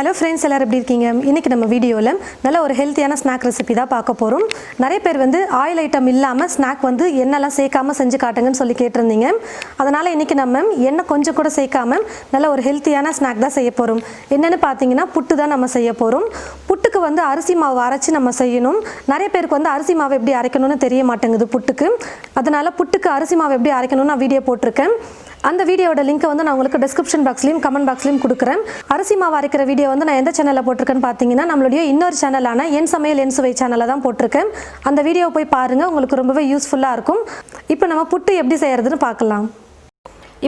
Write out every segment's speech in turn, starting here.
Hello friends, எல்லாரும் எப்படி இருக்கீங்க? இன்றைக்கி நம்ம வீடியோவில் நல்ல ஒரு ஹெல்த்தியான ஸ்நாக் ரெசிபி தான் பார்க்க போகிறோம். நிறைய பேர் ஆயில் ஐட்டம் இல்லாமல் ஸ்நாக் என்னெல்லாம் சேர்க்காமல் செஞ்சு காட்டுங்கன்னு சொல்லி கேட்டிருந்தீங்க. அதனால் இன்றைக்கி நம்ம எண்ணெய் கொஞ்சம் கூட சேர்க்காமல் நல்ல ஒரு ஹெல்த்தியான ஸ்நாக் தான் செய்ய போகிறோம். என்னென்னு பார்த்தீங்கன்னா புட்டு தான் நம்ம செய்ய போகிறோம். புட்டுக்கு அரிசி மாவு அரைச்சி நம்ம செய்யணும். நிறைய பேருக்கு அரிசி மாவு எப்படி அரைக்கணும்னு தெரிய மாட்டேங்குது புட்டுக்கு. அதனால் புட்டுக்கு அரிசி மாவு எப்படி அரைக்கணும்னு நான் வீடியோ போட்டிருக்கேன். அந்த வீடியோட லிங்க்கை நான் உங்களுக்கு டிஸ்கிரிப்ஷன் பாக்ஸ்லையும் கமெண்ட் பாக்ஸ்லையும் கொடுக்குறேன். அரிசி மாவு அரைக்கிற வீடியோ நான் எந்த சேனலில் போட்டிருக்கேன்னு பார்த்தீங்கன்னா நம்மளுடைய இன்னொரு சேனலான என் சமையல் என் சுவை சேனலில் தான் போட்டிருக்கேன். அந்த வீடியோவை போய் பாருங்கள், உங்களுக்கு ரொம்பவே யூஸ்ஃபுல்லாக இருக்கும். இப்போ நம்ம புட்டு எப்படி செய்கிறதுன்னு பார்க்கலாம்.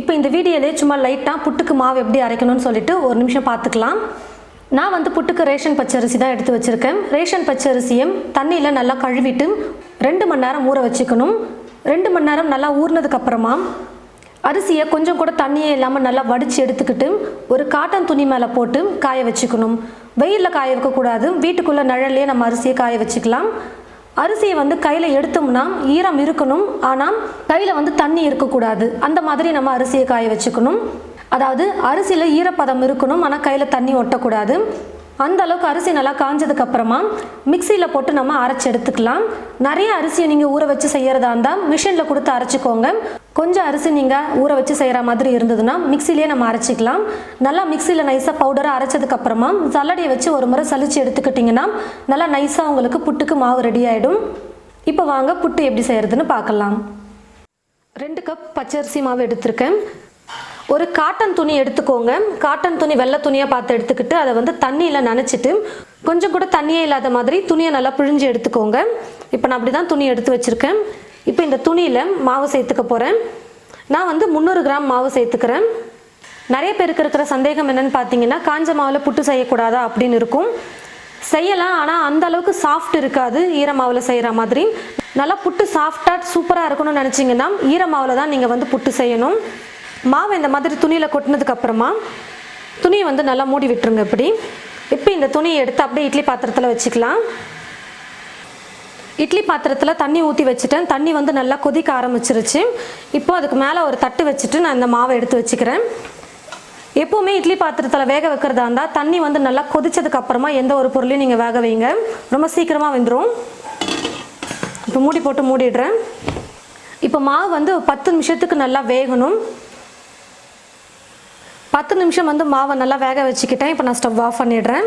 இப்போ இந்த வீடியோலேயே சும்மா லைட்டாக புட்டுக்கு மாவு எப்படி அரைக்கணும்னு சொல்லிட்டு ஒரு நிமிஷம் பார்த்துக்கலாம். நான் புட்டுக்கு ரேஷன் பச்சரிசி தான் எடுத்து வச்சுருக்கேன். ரேஷன் பச்சரிசியை தண்ணியில் நல்லா கழுவிட்டு 2 மணி நேரம் ஊற வச்சுக்கணும். 2 மணி நேரம் நல்லா ஊறினதுக்கப்புறமா அரிசியை கொஞ்சம் கூட தண்ணியே இல்லாமல் நல்லா வடித்து எடுத்துக்கிட்டு ஒரு காட்டன் துணி மேலே போட்டு காய வச்சுக்கணும். வெயிலில் காய வைக்கக்கூடாது, வீட்டுக்குள்ளே நிழல்லையே நம்ம அரிசியை காய வச்சுக்கலாம். அரிசியை கையில் எடுத்தோம்னா ஈரம் இருக்கணும், ஆனால் கையில் தண்ணி இருக்கக்கூடாது. அந்த மாதிரி நம்ம அரிசியை காய வச்சுக்கணும். அதாவது அரிசியில் ஈரப்பதம் இருக்கணும், ஆனால் கையில் தண்ணி ஒட்டக்கூடாது. அந்த அளவுக்கு அரிசி நல்லா காஞ்சதுக்கப்புறமா மிக்சியில் போட்டு நம்ம அரைச்சி எடுத்துக்கலாம். நிறைய அரிசியை நீங்கள் ஊற வச்சு செய்கிறதா இருந்தால் மிஷினில் கொடுத்து அரைச்சிக்கோங்க. கொஞ்சம் அரிசி நீங்கள் ஊற வச்சு செய்கிற மாதிரி இருந்ததுன்னா மிக்சிலேயே நம்ம அரைச்சிக்கலாம். நல்லா மிக்சியில் நைஸாக பவுடராக அரைச்சதுக்கப்புறமா சல்லடையை வச்சு ஒரு முறை சலிச்சு எடுத்துக்கிட்டிங்கன்னா நல்லா நைஸாக உங்களுக்கு புட்டுக்கு மாவு ரெடி ஆகிடும். இப்போ வாங்க புட்டு எப்படி செய்கிறதுன்னு பார்க்கலாம். 2 கப் பச்சரிசி மாவு எடுத்திருக்கேன். ஒரு காட்டன் துணி எடுத்துக்கோங்க. காட்டன் துணி வெள்ளை துணியாக பார்த்து எடுத்துக்கிட்டு அதை தண்ணியில் நனைச்சிட்டு கொஞ்சம் கூட தண்ணியே இல்லாத மாதிரி துணியை நல்லா பிழிஞ்சு எடுத்துக்கோங்க. இப்போ நான் அப்படி தான் துணி எடுத்து வச்சுருக்கேன். இப்போ இந்த துணியில் மாவு சேர்த்துக்க போகிறேன். நான் 300 கிராம் மாவு சேர்த்துக்கிறேன். நிறைய பேருக்கு இருக்கிற சந்தேகம் என்னென்னு பார்த்தீங்கன்னா காஞ்ச மாவில் புட்டு செய்யக்கூடாதா அப்படின்னு இருக்கும். செய்யலாம், ஆனால் அந்த அளவுக்கு சாஃப்ட் இருக்காது ஈர மாவில் செய்கிற மாதிரி. நல்லா புட்டு சாஃப்டாக சூப்பராக இருக்கணும்னு நினச்சிங்கன்னா ஈர மாவில் தான் நீங்கள் புட்டு செய்யணும். மாவை இந்த மாதிரி துணியில் கொட்டினதுக்கப்புறமா துணியை நல்லா மூடி விட்டுருங்க. இப்போ இந்த துணியை எடுத்து அப்படியே இட்லி பாத்திரத்தில் வச்சுக்கலாம். இட்லி பாத்திரத்தில் தண்ணி ஊற்றி வச்சுட்டேன். தண்ணி நல்லா கொதிக்க ஆரம்பிச்சிருச்சு. இப்போ அதுக்கு மேலே ஒரு தட்டு வச்சுட்டு நான் இந்த மாவை எடுத்து வச்சுக்கிறேன். எப்போவுமே இட்லி பாத்திரத்தில் வேக வைக்கிறதா இருந்தால் தண்ணி நல்லா கொதிச்சதுக்கப்புறமா எந்த ஒரு பொருளையும் நீங்கள் வேக வைங்க, ரொம்ப சீக்கிரமாக வெந்துடும். இப்போ மூடி போட்டு மூடிடுறேன். இப்போ மாவு 10 நிமிஷத்துக்கு நல்லா வேகணும். 10 நிமிஷம் மாவை நல்லா வேக வச்சுக்கிட்டேன். இப்போ நான் ஸ்டவ் ஆஃப் பண்ணிடுறேன்.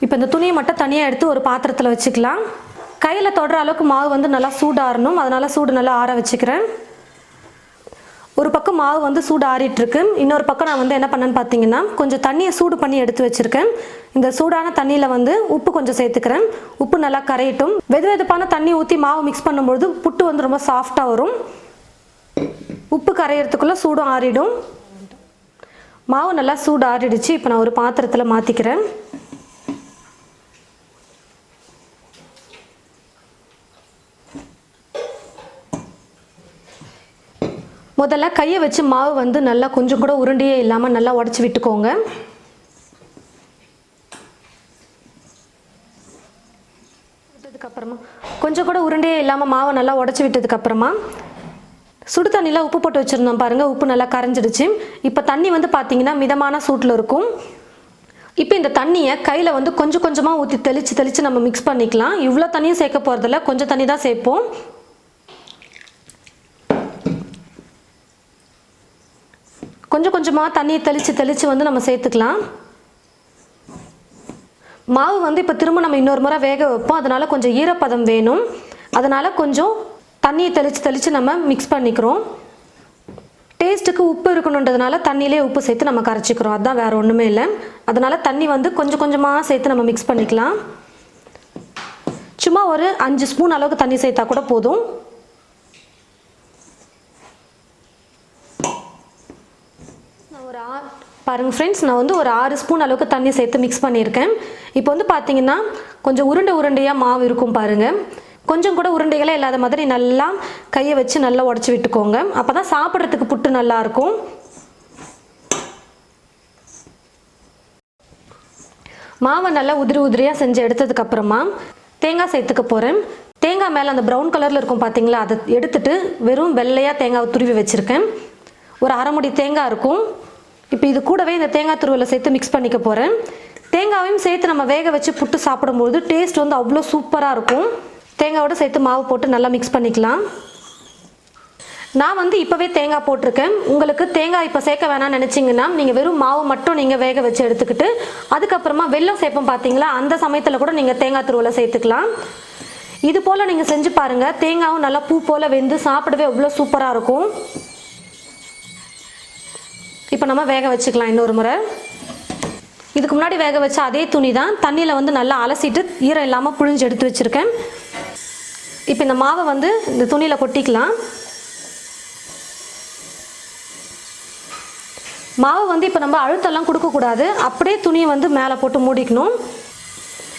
இப்போ இந்த துணியை மட்டும் தனியாக எடுத்து ஒரு பாத்திரத்தில் வச்சுக்கலாம். கையில் தொடுற அளவுக்கு மாவு நல்லா சூடாறணும், அதனால் சூடு நல்லா ஆற வச்சுக்கிறேன். ஒரு பக்கம் மாவு சூடு ஆறிட்டுருக்கு. இன்னொரு பக்கம் நான் என்ன பண்ணேன்னு பார்த்தீங்கன்னா கொஞ்சம் தண்ணியை சூடு பண்ணி எடுத்து வச்சுருக்கேன். இந்த சூடான தண்ணியில் உப்பு கொஞ்சம் சேர்த்துக்கிறேன். உப்பு நல்லா கரையட்டும். வெது வெதுப்பான தண்ணி ஊற்றி மாவு மிக்ஸ் பண்ணும்பொழுது புட்டு ரொம்ப சாஃப்டாக வரும். உப்பு கரையிறதுக்குள்ளே சூடும் ஆறிடும். மாவு நல்லா சூடு ஆறிடுச்சு. இப்போ நான் ஒரு பாத்திரத்தில் மாற்றிக்கிறேன். முதல்ல கையை வச்சு மாவு நல்லா கொஞ்சம் கூட உருண்டையே இல்லாமல் நல்லா உடச்சி விட்டுக்கோங்க. விட்டதுக்கப்புறமா கொஞ்சம் கூட உருண்டையே இல்லாமல் மாவை நல்லா உடச்சி விட்டதுக்கப்புறமா சுடு தண்ணியில் உப்பு போட்டு வச்சுருந்தோம் பாருங்கள், உப்பு நல்லா கரைஞ்சிடுச்சு. இப்போ தண்ணி பார்த்தீங்கன்னா மிதமான சூட்டில் இருக்கும். இப்போ இந்த தண்ணியை கையில் கொஞ்சம் கொஞ்சமாக ஊற்றி தெளித்து நம்ம மிக்ஸ் பண்ணிக்கலாம். இவ்வளோ தண்ணியும் சேர்க்க போகிறதில்ல, கொஞ்சம் தண்ணி தான் சேர்ப்போம். கொஞ்சம் கொஞ்சமாக தண்ணியை தெளித்து நம்ம சேர்த்துக்கலாம். மாவு இப்போ திரும்ப நம்ம இன்னொரு முறை வேக வைப்போம், அதனால் கொஞ்சம் ஈரப்பதம் வேணும். அதனால் கொஞ்சம் தண்ணியை தெளித்து நம்ம மிக்ஸ் பண்ணிக்கிறோம். டேஸ்ட்டுக்கு உப்பு இருக்கணுன்றதுனால தண்ணியிலே உப்பு சேர்த்து நம்ம கரைச்சிக்கிறோம், அதுதான் வேறு ஒன்றுமே இல்லை. அதனால் தண்ணி கொஞ்சம் கொஞ்சமாக சேர்த்து நம்ம மிக்ஸ் பண்ணிக்கலாம். சும்மா ஒரு 5 ஸ்பூன் அளவுக்கு தண்ணி சேர்த்தா கூட போதும். பாருங்கள் ஃப்ரெண்ட்ஸ், நான் ஒரு 6 ஸ்பூன் அளவுக்கு தண்ணி சேர்த்து மிக்ஸ் பண்ணியிருக்கேன். இப்போ பார்த்தீங்கன்னா கொஞ்சம் உருண்டையாக மாவு இருக்கும் பாருங்கள். கொஞ்சம் கூட உருண்டைகளே இல்லாத மாதிரி நல்லா கையை வச்சு நல்லா உடச்சி விட்டுக்கோங்க. அப்போ தான் சாப்பிட்றதுக்கு புட்டு நல்லாயிருக்கும். மாவை நல்லா உதிரியாக செஞ்சு எடுத்ததுக்கப்புறமா தேங்காய் சேர்த்துக்க போகிறேன். தேங்காய் மேலே அந்த ப்ரௌன் கலரில் இருக்கும் பார்த்தீங்களா, அதை எடுத்துட்டு வெறும் வெள்ளையாக தேங்காவை துருவி வச்சுருக்கேன். ஒரு 1/2 முடி தேங்காய் இருக்கும். இப்போ இது கூடவே இந்த தேங்காய் துருவலை சேர்த்து மிக்ஸ் பண்ணிக்க போகிறேன். தேங்காவையும் சேர்த்து நம்ம வேக வச்சு புட்டு சாப்பிடும்போது டேஸ்ட் வந்து அவ்வளோ சூப்பராக இருக்கும். தேங்காயோடு சேர்த்து மாவு போட்டு நல்லா மிக்ஸ் பண்ணிக்கலாம். நான் வந்து இப்போவே தேங்காய் போட்டிருக்கேன். உங்களுக்கு தேங்காய் இப்போ சேர்க்க வேணாம்னு நினச்சிங்கன்னா நீங்கள் வெறும் மாவு மட்டும் நீங்கள் வேக வச்சு எடுத்துக்கிட்டு அதுக்கப்புறமா வெல்லம் சேர்ப்போம் பார்த்தீங்களா, அந்த சமயத்தில் கூட நீங்கள் தேங்காய் துருவலை சேர்த்துக்கலாம். இது போல் நீங்கள் செஞ்சு பாருங்கள். தேங்காயும் நல்லா பூ போல் வெந்து சாப்பிடவே அவ்வளோ சூப்பராக இருக்கும். இப்போ நம்ம வேக வச்சுக்கலாம் இன்னொரு முறை. இதுக்கு முன்னாடி வேக வச்ச அதே துணி தான், தண்ணியில் வந்து நல்லா அலசிட்டு ஈரம் இல்லாமல் புழிஞ்சு எடுத்து வச்சுருக்கேன். இப்போ இந்த மாவை வந்து இந்த துணியில் கொட்டிக்கலாம். மாவு வந்து இப்போ நம்ம அழுத்தெல்லாம் கொடுக்கக்கூடாது, அப்படியே துணியை வந்து மேலே போட்டு மூடிக்கணும்.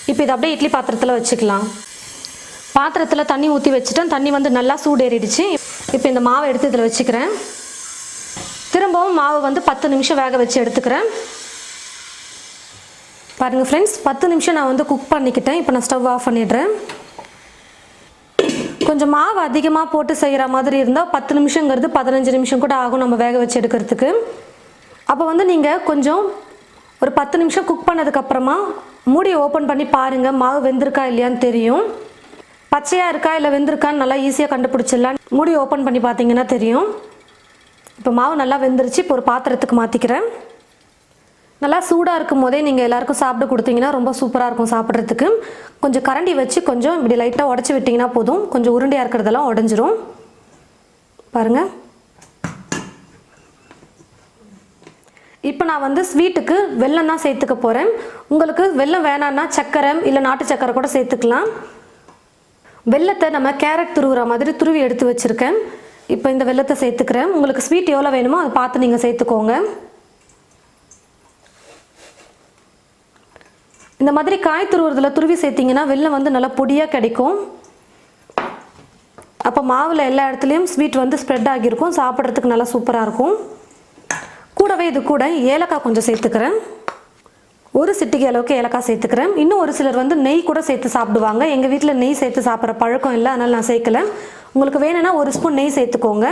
இப்போ இதை அப்படியே இட்லி பாத்திரத்தில் வச்சுக்கலாம். பாத்திரத்தில் தண்ணி ஊற்றி வச்சுட்டேன். தண்ணி வந்து நல்லா சூடேறிடுச்சு. இப்போ இந்த மாவை எடுத்து இதில் வச்சுக்கிறேன். திரும்பவும் மாவு வந்து 10 நிமிஷம் வேக வச்சு எடுத்துக்கிறேன். பாருங்கள் ஃப்ரெண்ட்ஸ், 10 நிமிஷம் நான் வந்து குக் பண்ணிக்கிட்டேன். இப்போ நான் ஸ்டவ் ஆஃப் பண்ணிடுறேன். கொஞ்சம் மாவு அதிகமாக போட்டு செய்கிற மாதிரி இருந்தால் 10 நிமிஷங்கிறது 15 நிமிஷம் கூட ஆகும் நம்ம வேக வச்சு எடுக்கிறதுக்கு. அப்போ வந்து நீங்கள் கொஞ்சம் ஒரு 10 நிமிஷம் குக் பண்ணதுக்கப்புறமா மூடியை ஓப்பன் பண்ணி பாருங்கள், மாவு வெந்திருக்கா இல்லையான்னு தெரியும். பச்சையாக இருக்கா இல்லை வெந்திருக்கான்னு நல்லா ஈஸியாக கண்டுபிடிச்சிடலாம். மூடி ஓப்பன் பண்ணி பார்த்தீங்கன்னா தெரியும். இப்போ மாவு நல்லா வெந்துருச்சு. இப்போ ஒரு பாத்திரத்துக்கு மாற்றிக்கிறேன். நல்லா சூடாக இருக்கும் போதே நீங்கள் எல்லாருக்கும் சாப்பிட கொடுத்தீங்கன்னா ரொம்ப சூப்பராக இருக்கும் சாப்பிட்றதுக்கு. கொஞ்சம் கரண்டி வச்சு கொஞ்சம் இப்படி லைட்டாக உடச்சி விட்டிங்கன்னா போதும். கொஞ்சம் உருண்டையாக இருக்கிறதெல்லாம் உடஞ்சிரும். பாருங்கள். இப்போ நான் வந்து ஸ்வீட்டுக்கு வெல்லம் தான் சேர்த்துக்க போகிறேன். உங்களுக்கு வெல்லம் வேணான்னா சக்கரை இல்லை நாட்டு சக்கரை கூட சேர்த்துக்கலாம். வெல்லத்தை நம்ம கேரட் துருவுற மாதிரி துருவி எடுத்து வச்சுருக்கேன். இப்போ இந்த வெல்லத்தை சேர்த்துக்கிறேன். உங்களுக்கு ஸ்வீட் எவ்வளோ வேணுமோ அதை பார்த்து நீங்கள் சேர்த்துக்கோங்க. இந்த மாதிரி காய் துருவுறதுல துருவி சேர்த்திங்கன்னா வெல்லம் வந்து நல்லா பொடியாக கிடைக்கும். அப்போ மாவில் எல்லா இடத்துலையும் ஸ்வீட் வந்து ஸ்ப்ரெட் ஆகியிருக்கும். சாப்பிட்றதுக்கு நல்லா சூப்பராக இருக்கும். கூடவே இது கூட ஏலக்காய் கொஞ்சம் சேர்த்துக்கிறேன். ஒரு சிட்டிகை அளவுக்கு ஏலக்காய் சேர்த்துக்கிறேன். இன்னும் ஒரு சிலர் வந்து நெய் கூட சேர்த்து சாப்பிடுவாங்க. எங்கள் வீட்டில் நெய் சேர்த்து சாப்பிட்ற பழக்கம் இல்லை, அதனால் நான் சேர்க்கலை. உங்களுக்கு வேணும்னா ஒரு ஸ்பூன் நெய் சேர்த்துக்கோங்க.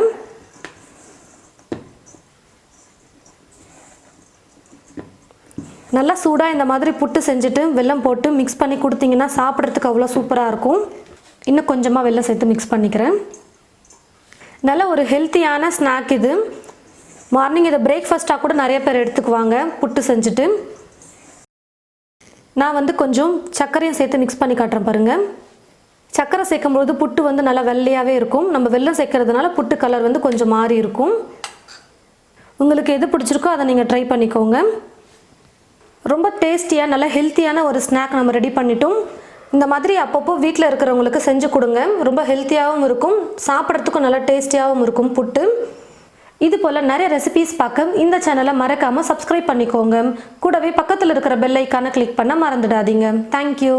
நல்லா சூடாக இந்த மாதிரி புட்டு செஞ்சுட்டு வெல்லம் போட்டு மிக்ஸ் பண்ணி கொடுத்தீங்கன்னா சாப்பிட்றதுக்கு அவ்வளோ சூப்பராக இருக்கும். இன்னும் கொஞ்சமாக வெல்லம் சேர்த்து மிக்ஸ் பண்ணிக்கிறேன். நல்ல ஒரு ஹெல்த்தியான ஸ்நாக் இது. மார்னிங் இதை பிரேக்ஃபாஸ்ட்டாக கூட நிறைய பேர் எடுத்துக்குவாங்க புட்டு செஞ்சுட்டு. நான் வந்து கொஞ்சம் சர்க்கரையும் சேர்த்து மிக்ஸ் பண்ணி காட்டுறேன் பாருங்கள். சர்க்கரை சேர்க்கும்போது புட்டு வந்து நல்லா வெள்ளையாகவே இருக்கும். நம்ம வெல்லம் சேர்க்கறதுனால புட்டு கலர் வந்து கொஞ்சம் மாறி இருக்கும். உங்களுக்கு எது பிடிச்சிருக்கோ அதை நீங்கள் ட்ரை பண்ணிக்கோங்க. ரொம்ப டேஸ்டியாக நல்ல ஹெல்த்தியான ஒரு ஸ்நாக் நம்ம ரெடி பண்ணிட்டோம். இந்த மாதிரி அப்பப்போ வீட்டில் இருக்கிறவங்களுக்கு செஞ்சு கொடுங்க. ரொம்ப ஹெல்த்தியாகவும் இருக்கும், சாப்பிட்றதுக்கும் நல்லா டேஸ்டியாகவும் இருக்கும் புட்டு. இது போல் நிறைய ரெசிபீஸ் பார்க்க இந்த சேனலை மறக்காமல் சப்ஸ்கிரைப் பண்ணிக்கோங்க. கூடவே பக்கத்தில் இருக்கிற பெல் ஐக்கானை கிளிக் பண்ண மறந்துடாதீங்க. தேங்க்யூ.